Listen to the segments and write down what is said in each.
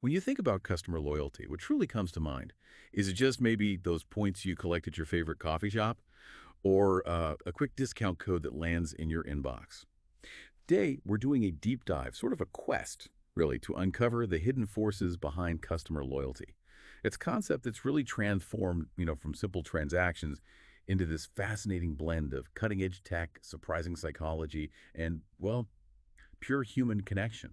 When you think about customer loyalty, what truly comes to mind? Is it just maybe those points you collect at your favorite coffee shop? Or a quick discount code that lands in your inbox? Today, we're doing a deep dive, sort of a quest, really, to uncover the hidden forces behind customer loyalty. It's a concept that's really transformed, from simple transactions into this fascinating blend of cutting-edge tech, surprising psychology, and, well, pure human connection.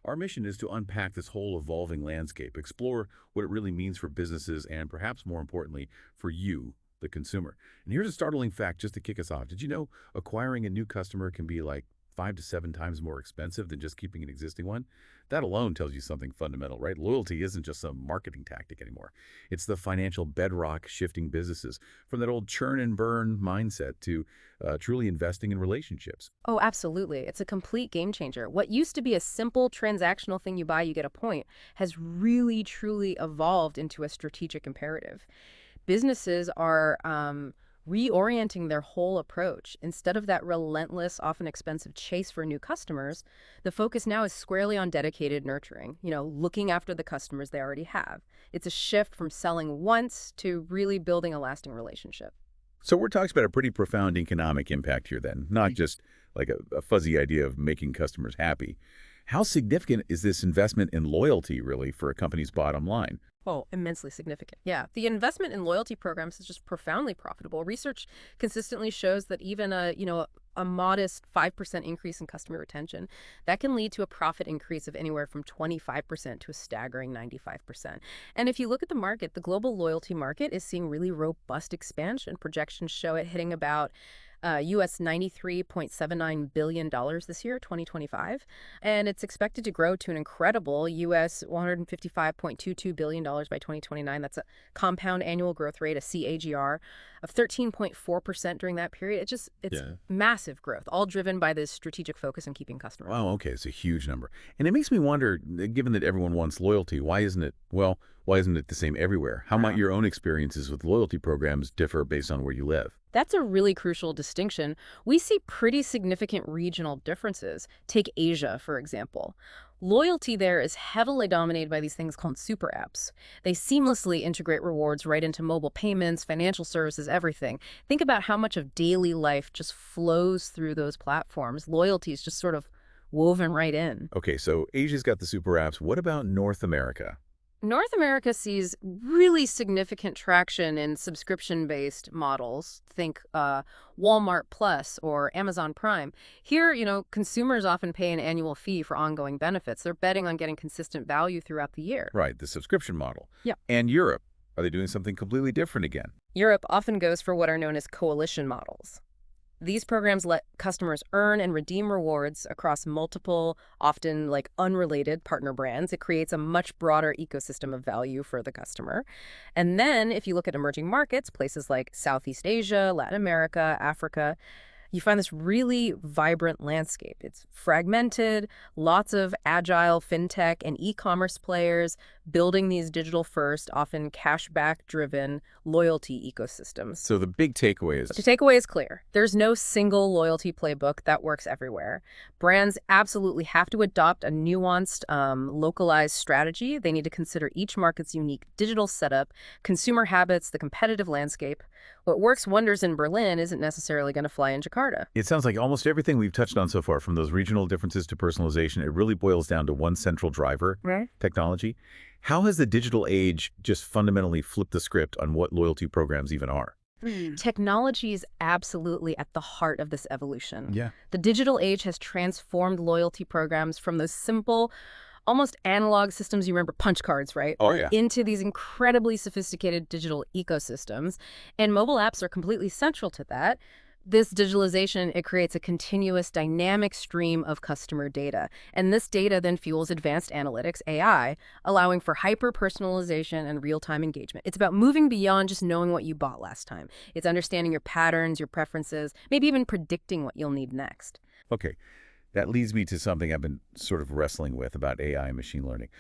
Our mission is to unpack this whole evolving landscape, explore what it really means for businesses, and perhaps more importantly, for you, the consumer. And here's a startling fact just to kick us off. Did you know acquiring a new customer can be like 5 to 7 times more expensive than just keeping an existing one? That alone tells you something fundamental, right? Loyalty isn't just some marketing tactic anymore. It's the financial bedrock shifting businesses from that old churn and burn mindset to truly investing in relationships. Oh, absolutely. It's a complete game changer. What used to be a simple transactional thing you buy, you get a point, has really, truly evolved into a strategic imperative. Businesses are reorienting their whole approach. Instead of that relentless, often expensive chase for new customers, the focus now is squarely on dedicated nurturing, looking after the customers they already have. It's a shift from selling once to really building a lasting relationship. So we're talking about a pretty profound economic impact here then, not just like a fuzzy idea of making customers happy. How significant is this investment in loyalty really for a company's bottom line? Oh, immensely significant. Yeah. The investment in loyalty programs is just profoundly profitable. Research consistently shows that even a modest 5% increase in customer retention, that can lead to a profit increase of anywhere from 25% to a staggering 95%. And if you look at the market, the global loyalty market is seeing really robust expansion. Projections show it hitting about US $93.79 billion this year, 2025. And it's expected to grow to an incredible US $155.22 billion by 2029. That's a compound annual growth rate, a CAGR, of 13.4% during that period. It's Yeah. massive growth, all driven by this strategic focus on keeping customers. Wow, okay, it's a huge number. And it makes me wonder, given that everyone wants loyalty, why isn't it the same everywhere? How might your own experiences with loyalty programs differ based on where you live? That's a really crucial distinction. We see pretty significant regional differences. Take Asia, for example. Loyalty there is heavily dominated by these things called super apps. They seamlessly integrate rewards right into mobile payments, financial services, everything. Think about how much of daily life just flows through those platforms. Loyalty is just sort of woven right in. Okay, so Asia's got the super apps. What about North America? North America sees really significant traction in subscription-based models. Think Walmart Plus or Amazon Prime. Here, consumers often pay an annual fee for ongoing benefits. They're betting on getting consistent value throughout the year. Right, the subscription model. Yeah. And Europe, are they doing something completely different again? Europe often goes for what are known as coalition models. These programs let customers earn and redeem rewards across multiple, often like unrelated partner brands. It creates a much broader ecosystem of value for the customer. And then if you look at emerging markets, places like Southeast Asia, Latin America, Africa, you find this really vibrant landscape. It's fragmented, lots of agile fintech and e-commerce players building these digital-first, often cashback-driven loyalty ecosystems. So the big takeaway The is, takeaway is clear. There's no single loyalty playbook that works everywhere. Brands absolutely have to adopt a nuanced, localized strategy. They need to consider each market's unique digital setup, consumer habits, the competitive landscape. What works wonders in Berlin isn't necessarily going to fly in Jakarta. it sounds like almost everything we've touched on so far, from those regional differences to personalization, it really boils down to one central driver, Right. technology. How has the digital age just fundamentally flipped the script on what loyalty programs even are? Technology is absolutely at the heart of this evolution. Yeah. The digital age has transformed loyalty programs from those simple, almost analog systems, you remember punch cards, right? Oh, yeah. Into these incredibly sophisticated digital ecosystems. And mobile apps are completely central to that. This digitalization, it creates a continuous dynamic stream of customer data. And this data then fuels advanced analytics, AI, allowing for hyper-personalization and real-time engagement. It's about moving beyond just knowing what you bought last time. It's understanding your patterns, your preferences, maybe even predicting what you'll need next. Okay. That leads me to something I've been sort of wrestling with about AI and machine learning.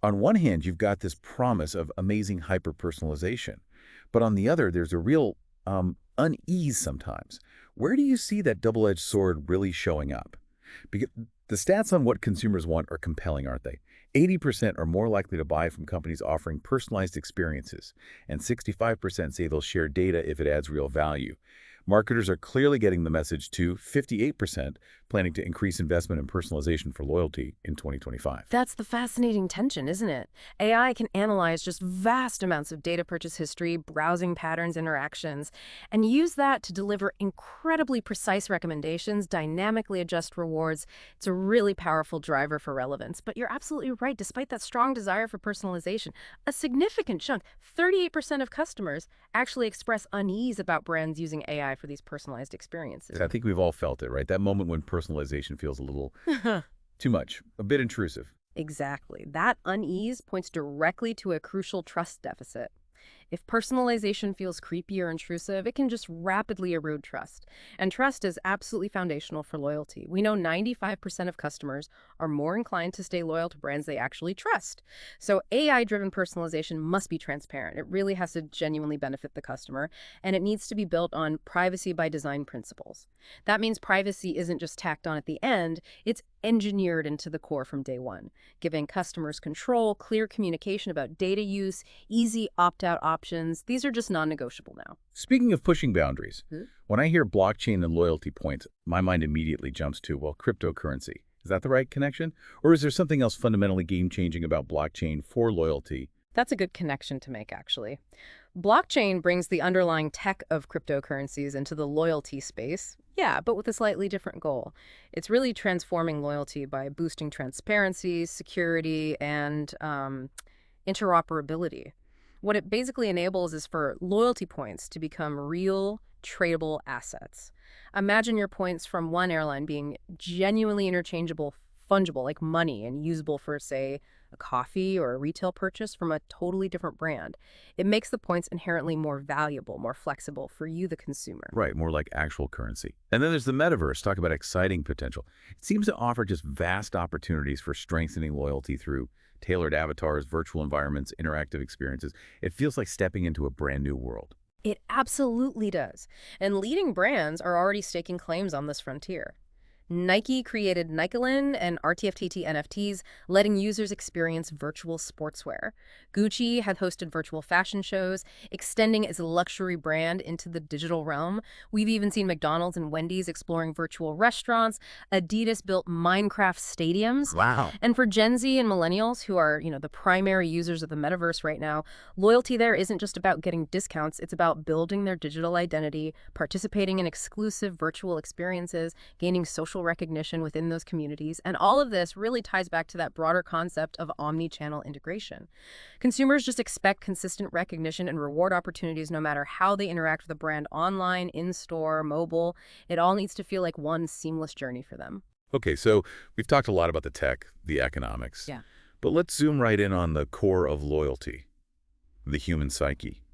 On one hand, you've got this promise of amazing hyper-personalization, but on the other, there's a real unease sometimes. Where do you see that double-edged sword really showing up? Because The stats on what consumers want are compelling, aren't they? 80% are more likely to buy from companies offering personalized experiences, and 65% say they'll share data if it adds real value. Marketers are clearly getting the message to 58% planning to increase investment in personalization for loyalty in 2025. That's the fascinating tension, isn't it? AI can analyze just vast amounts of data purchase history, browsing patterns, interactions, and use that to deliver incredibly precise recommendations, dynamically adjust rewards. It's a really powerful driver for relevance. But you're absolutely right. Despite that strong desire for personalization, a significant chunk, 38% of customers, actually express unease about brands using AI for these personalized experiences. I think we've all felt it, right? That moment when personalization feels a little too much, a bit intrusive. Exactly. That unease points directly to a crucial trust deficit. If personalization feels creepy or intrusive, it can just rapidly erode trust. And trust is absolutely foundational for loyalty. We know 95% of customers are more inclined to stay loyal to brands they actually trust. So AI-driven personalization must be transparent. It really has to genuinely benefit the customer, and it needs to be built on privacy by design principles. That means privacy isn't just tacked on at the end, it's engineered into the core from day one, giving customers control, clear communication about data use, easy opt-out options. These are just non-negotiable now. Speaking of pushing boundaries, when I hear blockchain and loyalty points, my mind immediately jumps to, well, cryptocurrency. Is that the right connection? Or is there something else fundamentally game-changing about blockchain for loyalty? That's a good connection to make, actually. Blockchain brings the underlying tech of cryptocurrencies into the loyalty space, yeah, but with a slightly different goal. It's really transforming loyalty by boosting transparency, security, and interoperability. What it basically enables is for loyalty points to become real, tradable assets. Imagine your points from one airline being genuinely interchangeable, fungible, like money, and usable for, say, a coffee or a retail purchase from a totally different brand. It makes the points inherently more valuable, more flexible for you, the consumer. Right, more like actual currency. And then there's the metaverse. Talk about exciting potential. It seems to offer just vast opportunities for strengthening loyalty through tailored avatars, virtual environments, interactive experiences. It feels like stepping into a brand new world. It absolutely does. And leading brands are already staking claims on this frontier. Nike created Nikelin and RTFTT NFTs, letting users experience virtual sportswear. Gucci had hosted virtual fashion shows, extending its luxury brand into the digital realm. We've even seen McDonald's and Wendy's exploring virtual restaurants. Adidas built Minecraft stadiums. Wow. And for Gen Z and millennials, who are, the primary users of the metaverse right now, loyalty there isn't just about getting discounts. It's about building their digital identity, participating in exclusive virtual experiences, gaining social recognition within those communities. And all of this really ties back to that broader concept of omni-channel integration. Consumers just expect consistent recognition and reward opportunities no matter how they interact with a brand online, in-store, mobile. It all needs to feel like one seamless journey for them. Okay, so we've talked a lot about the tech, the economics. Yeah. But let's zoom right in on the core of loyalty, the human psyche.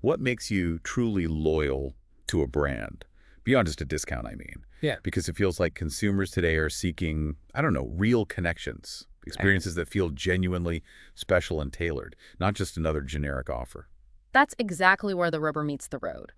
What makes you truly loyal to a brand? Beyond just a discount, I mean. Yeah. Because it feels like consumers today are seeking, I don't know, real connections, experiences that feel genuinely special and tailored, not just another generic offer. That's exactly where the rubber meets the road.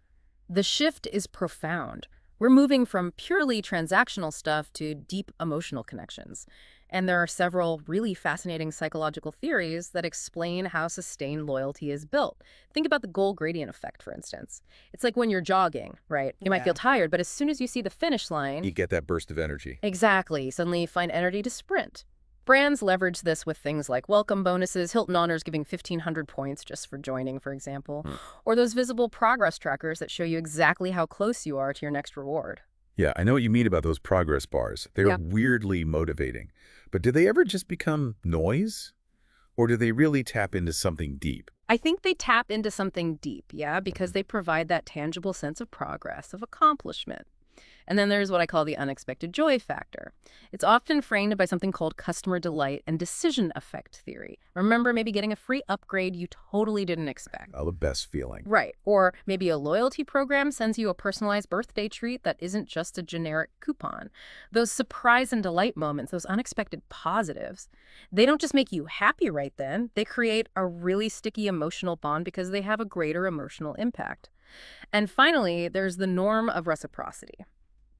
The shift is profound. We're moving from purely transactional stuff to deep emotional connections. And there are several really fascinating psychological theories that explain how sustained loyalty is built. Think about the goal gradient effect, for instance. It's like when you're jogging, right? You might feel tired, but as soon as you see the finish line... You get that burst of energy. Exactly. Suddenly you find energy to sprint. Brands leverage this with things like welcome bonuses, Hilton Honors giving 1,500 points just for joining, for example, or those visible progress trackers that show you exactly how close you are to your next reward. Yeah, I know what you mean about those progress bars. They're weirdly motivating. But do they ever just become noise? Or do they really tap into something deep? I think they tap into something deep, yeah, because they provide that tangible sense of progress, of accomplishment. And then there's what I call the unexpected joy factor. It's often framed by something called customer delight and decision effect theory. Remember maybe getting a free upgrade you totally didn't expect. Oh, the best feeling. Right. Or maybe a loyalty program sends you a personalized birthday treat that isn't just a generic coupon. Those surprise and delight moments, those unexpected positives, they don't just make you happy right then. They create a really sticky emotional bond because they have a greater emotional impact. And finally, there's the norm of reciprocity.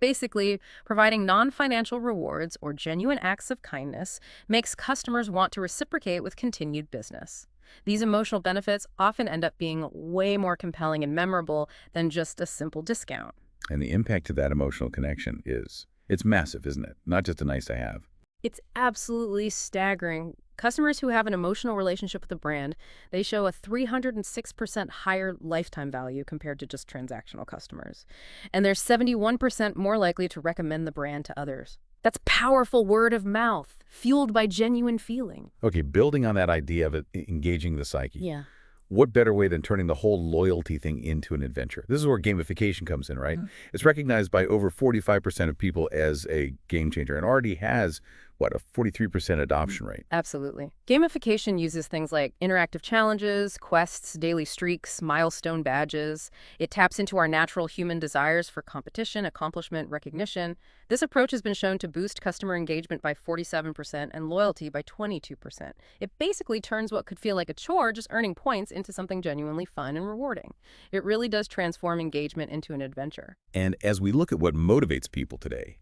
Basically, providing non-financial rewards or genuine acts of kindness makes customers want to reciprocate with continued business. These emotional benefits often end up being way more compelling and memorable than just a simple discount. And the impact of that emotional connection it's massive, isn't it? Not just a nice to have. It's absolutely staggering. Customers who have an emotional relationship with a brand, they show a 306% higher lifetime value compared to just transactional customers. And they're 71% more likely to recommend the brand to others. That's powerful word of mouth, fueled by genuine feeling. Okay, building on that idea of it, engaging the psyche. Yeah. What better way than turning the whole loyalty thing into an adventure? This is where gamification comes in, right? It's recognized by over 45% of people as a game changer and already has, what, a 43% adoption rate. Absolutely. Gamification uses things like interactive challenges, quests, daily streaks, milestone badges. It taps into our natural human desires for competition, accomplishment, recognition. This approach has been shown to boost customer engagement by 47% and loyalty by 22%. It basically turns what could feel like a chore, just earning points, into something genuinely fun and rewarding. It really does transform engagement into an adventure. And as we look at what motivates people today,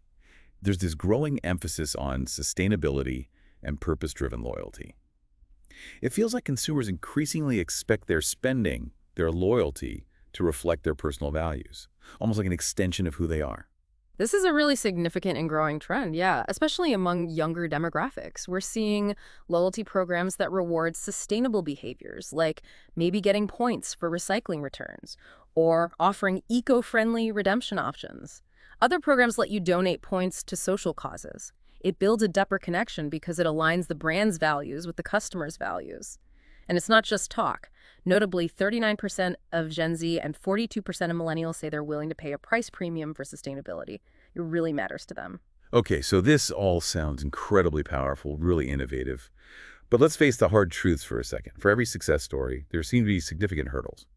there's this growing emphasis on sustainability and purpose-driven loyalty. It feels like consumers increasingly expect their spending, their loyalty, to reflect their personal values, almost like an extension of who they are. This is a really significant and growing trend, yeah, especially among younger demographics. We're seeing loyalty programs that reward sustainable behaviors, like maybe getting points for recycling returns or offering eco-friendly redemption options. Other programs let you donate points to social causes. It builds a deeper connection because it aligns the brand's values with the customer's values. And it's not just talk. Notably, 39% of Gen Z and 42% of millennials say they're willing to pay a price premium for sustainability. It really matters to them. Okay, so this all sounds incredibly powerful, really innovative. But let's face the hard truths for a second. For every success story, there seem to be significant hurdles.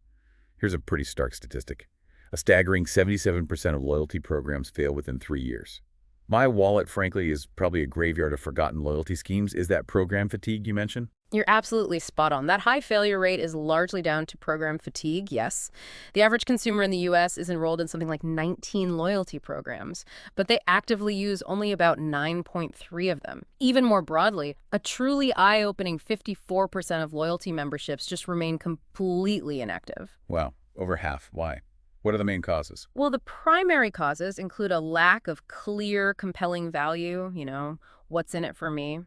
Here's a pretty stark statistic. A staggering 77% of loyalty programs fail within 3 years. My wallet, frankly, is probably a graveyard of forgotten loyalty schemes. Is that program fatigue you mentioned? You're absolutely spot on. That high failure rate is largely down to program fatigue, yes. The average consumer in the U.S. is enrolled in something like 19 loyalty programs, but they actively use only about 9.3 of them. Even more broadly, a truly eye-opening 54% of loyalty memberships just remain completely inactive. Wow, over half. Why? What are the main causes? Well, the primary causes include a lack of clear, compelling value, what's in it for me.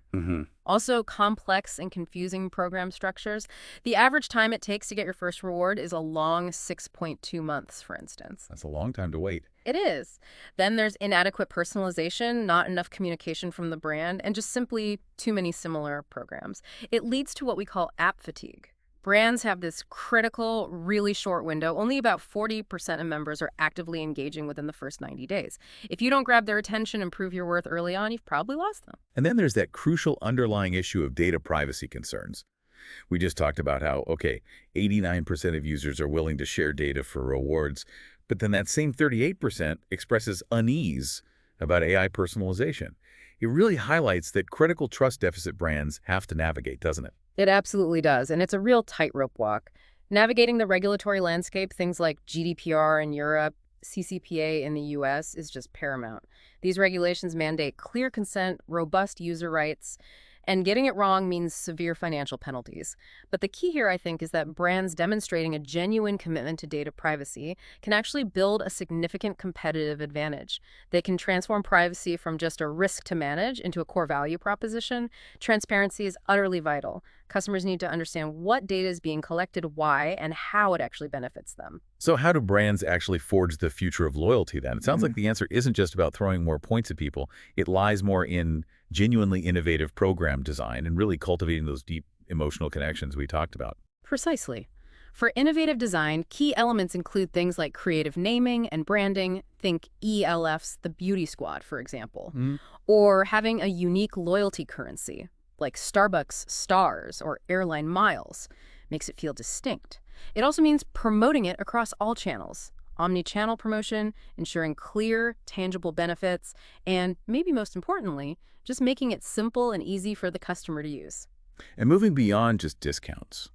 Also, complex and confusing program structures. The average time it takes to get your first reward is a long 6.2 months, for instance. That's a long time to wait. It is. Then there's inadequate personalization, not enough communication from the brand, and just simply too many similar programs. It leads to what we call app fatigue. Brands have this critical, really short window. Only about 40% of members are actively engaging within the first 90 days. If you don't grab their attention and prove your worth early on, you've probably lost them. And then there's that crucial underlying issue of data privacy concerns. We just talked about how, okay, 89% of users are willing to share data for rewards, but then that same 38% expresses unease about AI personalization. It really highlights that critical trust deficit brands have to navigate, doesn't it? It absolutely does, and it's a real tightrope walk. Navigating the regulatory landscape, things like GDPR in Europe, CCPA in the US, is just paramount. These regulations mandate clear consent, robust user rights, and getting it wrong means severe financial penalties. But the key here, I think, is that brands demonstrating a genuine commitment to data privacy can actually build a significant competitive advantage. They can transform privacy from just a risk to manage into a core value proposition. Transparency is utterly vital. Customers need to understand what data is being collected, why, and how it actually benefits them. So how do brands actually forge the future of loyalty then? It sounds like the answer isn't just about throwing more points at people. It lies more in genuinely innovative program design and really cultivating those deep emotional connections we talked about. Precisely. For innovative design, key elements include things like creative naming and branding. Think ELF's The Beauty Squad, for example. Or having a unique loyalty currency, like Starbucks stars or airline miles. Makes it feel distinct. It also means promoting it across all channels. Omni-channel promotion, ensuring clear, tangible benefits, and maybe most importantly, just making it simple and easy for the customer to use. And moving beyond just discounts,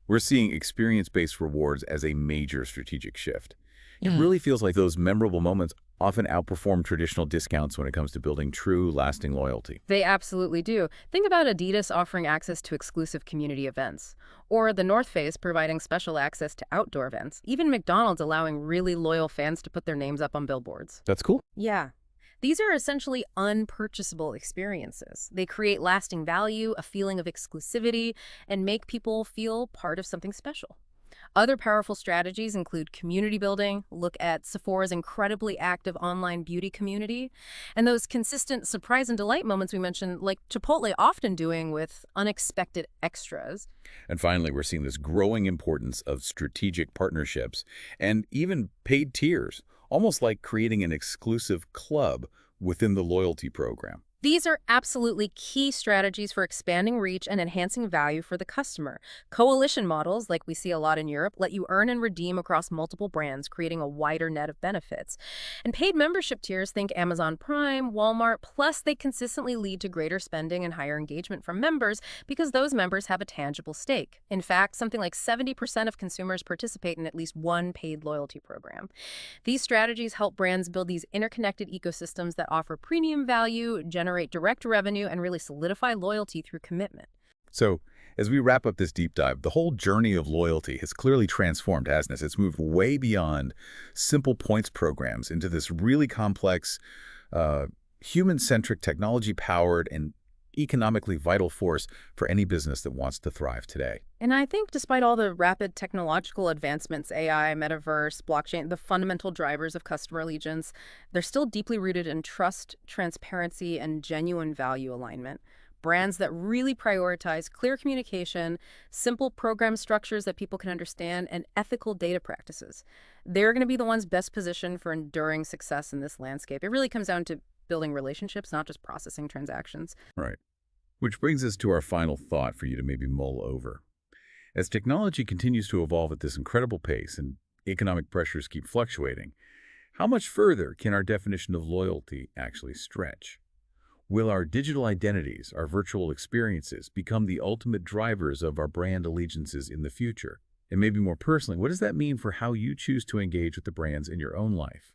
we're seeing experience-based rewards as a major strategic shift. It really feels like those memorable moments often outperform traditional discounts when it comes to building true, lasting loyalty. They absolutely do. Think about Adidas offering access to exclusive community events, or the North Face providing special access to outdoor events, even McDonald's allowing really loyal fans to put their names up on billboards. That's cool. Yeah. These are essentially unpurchasable experiences. They create lasting value, a feeling of exclusivity, and make people feel part of something special. Other powerful strategies include community building. Look at Sephora's incredibly active online beauty community, and those consistent surprise and delight moments we mentioned, like Chipotle often doing with unexpected extras. And finally, we're seeing this growing importance of strategic partnerships and even paid tiers, almost like creating an exclusive club within the loyalty program. These are absolutely key strategies for expanding reach and enhancing value for the customer. Coalition models, like we see a lot in Europe, let you earn and redeem across multiple brands, creating a wider net of benefits. And paid membership tiers, think Amazon Prime, Walmart, plus they consistently lead to greater spending and higher engagement from members because those members have a tangible stake. In fact, something like 70% of consumers participate in at least one paid loyalty program. These strategies help brands build these interconnected ecosystems that offer premium value, generate direct revenue, and really solidify loyalty through commitment. So, as we wrap up this deep dive, the whole journey of loyalty has clearly transformed, hasn't it? It's moved way beyond simple points programs into this really complex, human-centric, technology-powered, and economically vital force for any business that wants to thrive today. And I think despite all the rapid technological advancements, AI, metaverse, blockchain, the fundamental drivers of customer allegiance, they're still deeply rooted in trust, transparency, and genuine value alignment. Brands that really prioritize clear communication, simple program structures that people can understand, and ethical data practices. They're going to be the ones best positioned for enduring success in this landscape. It really comes down to building relationships, not just processing transactions. Right. Which brings us to our final thought for you to maybe mull over. As technology continues to evolve at this incredible pace and economic pressures keep fluctuating, how much further can our definition of loyalty actually stretch? Will our digital identities, our virtual experiences, become the ultimate drivers of our brand allegiances in the future? And maybe more personally, what does that mean for how you choose to engage with the brands in your own life?